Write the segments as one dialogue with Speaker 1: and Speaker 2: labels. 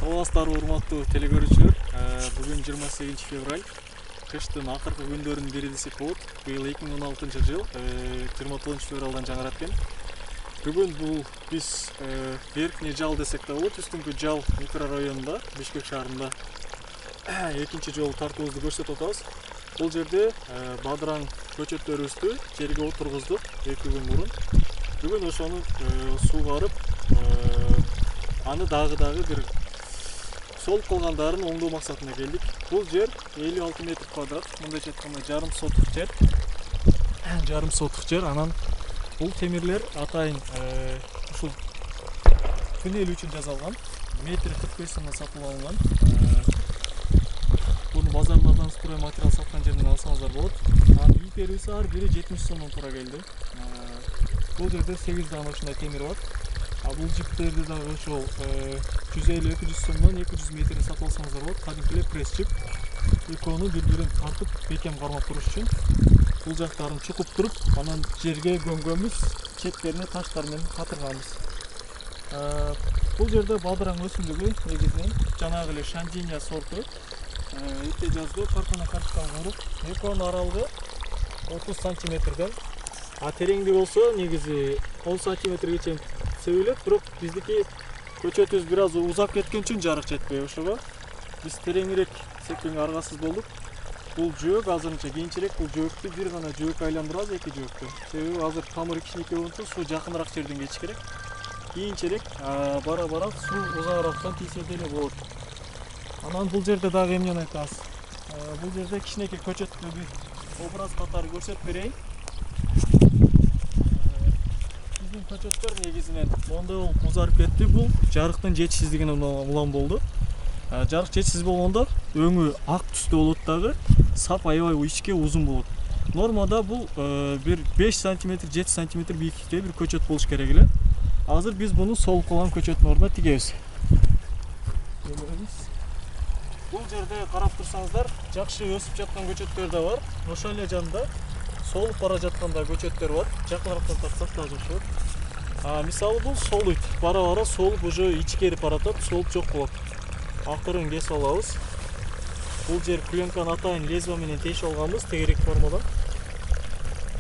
Speaker 1: Саламатсыздарбы урматтуу телекөрүүчүлөр. Бүгүн 28 февраль. Кыштын акыркы күндөрүнүн бири десек болот. Быйыл 2016 жыл 29 февралдан жаңырат экен. Бүгүн бул биз Верхний Жал десек да болот. Үстүңкү Жал микрорайонунда, Бишкек шаарында экинчи жолу тартуубузду көрсөтүп атабыз. Бул жерде бадыраң көчөттөрүбүздү жерге отургуздук 2 күн мурун. Бүгүн ошону суугарып, аны дагы бир солуп калгандарын оңдоо максатында келдик. Бул жер 56 метр квадрат, мындайча айтканда жарым сотук жер. Анан бул темирлер атайын ушул туннель үчүн жасалган. Метр 45 сомдон сатып алынган. Буну базарлардан строй материал саткан жерден алсаңыздар болот. Анын иперүүсү ар бири 70 сомдон туура келди. Бул жерде 8 дана ушундай темир бар. Бул жиптерди дагы ошол 150-200 сомдон 200 метрин сатып алсаңыздар болот. Кадимкилер пресс жип. Экөөнү бири-бирин тартып, бекем кармап туруш үчүн бул жактарын чукуп туруп, анан жерге көмгөнбүз, четтерине таштар менен катырганбыз. Бул жерде бадыраң өсүмдүгү негизинен жанагы эле Шандиния сорту. Эрте жазда картона картка куруп, экөөнүн аралыгы 30 сантиметрден, тереңдиги болсо негизи 10 сантиметрге чейин себилет, бирок биздики көчөтүбүз бир аз узап кеткен үчүн жарык жетпей, ошого биз тереңирээк секкенге аргасыз болдук. Бул жөөк азырынча кийинчерээк, бул жөөктү бир гана жөөк айландырабыз, 2 жөөктү. Себеби азыр тамыры кичинекей болуп, суу жакыныраак жерден кетиш керек. Кийинчерээк бара суу узагыраактан тийсе деле болот. Анан бул жерде дагы эмнени айтабыз? Бул жерде кичинекей көчөттү бир образ катары көрсөтүп берейин. Биздин көчөттөр негизинен моундай болуп узарып кетти. Бул жарыктын жетишсиздигинен улам болду. Жарык жетишсиз болгондо өңү ак түстө болот дагы, сап аябай ичке узун болот. Нормада бул бир 5 см, 7 см бийиктикте бир көчөт болуш керек эле. Азыр биз буну солуп калган көчөттүн ордуна тигебиз. Бул жерде карап турсаңыздар, жакшы өсүп жаткан көчөттөр да бар. Ошол эле жанында солуп бара жаткан да көчөттөр бар. Жакыныраактан тартсак дагы жакшы болот. Мисалы бул солуйт, бара солуп уже ичкерип баратат, солуп жок болот. Акырын кесип алабыз. Бул жер пленканы атайын лезвия менен тешип алганбыз, тегерек формада.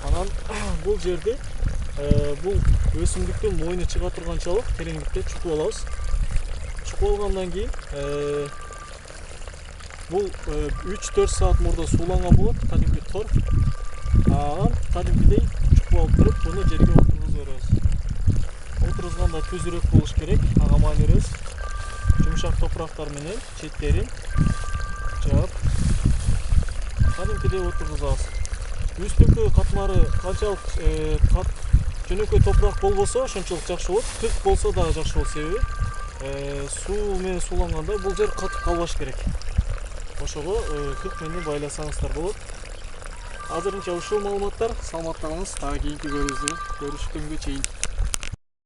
Speaker 1: Анан бул жерде бул өсүмдүктүн мойну чыга турганчалык тереңдикте чукуп алабыз. Чукуп алгандан кийин бул 3-4 саат мурда сууланган болот, кадимки тор. Анан кадимкидей чукуп алып туруп, буну жерге отургузуп беребиз. Отургузганда түзүрөөк болуш керек, ага маани беребиз. Жумшак топурактар менен четтерин жаап, кадимкидей отургузабыз. Үстүңкү катмары канчалык жөнөкөй топурак болбосо, ошончолук жакшы болот. Кырк болсо дагы жакшы болот, себеби суу менен сууланганда бул жер катып калбаш керек. Ошого кырк менен байласаңыздар болот. Азырынча ушул маалыматтар. Саламатта калыңыз. Дагы кийинки көрүүбүздө көрүшкөнгө чейин.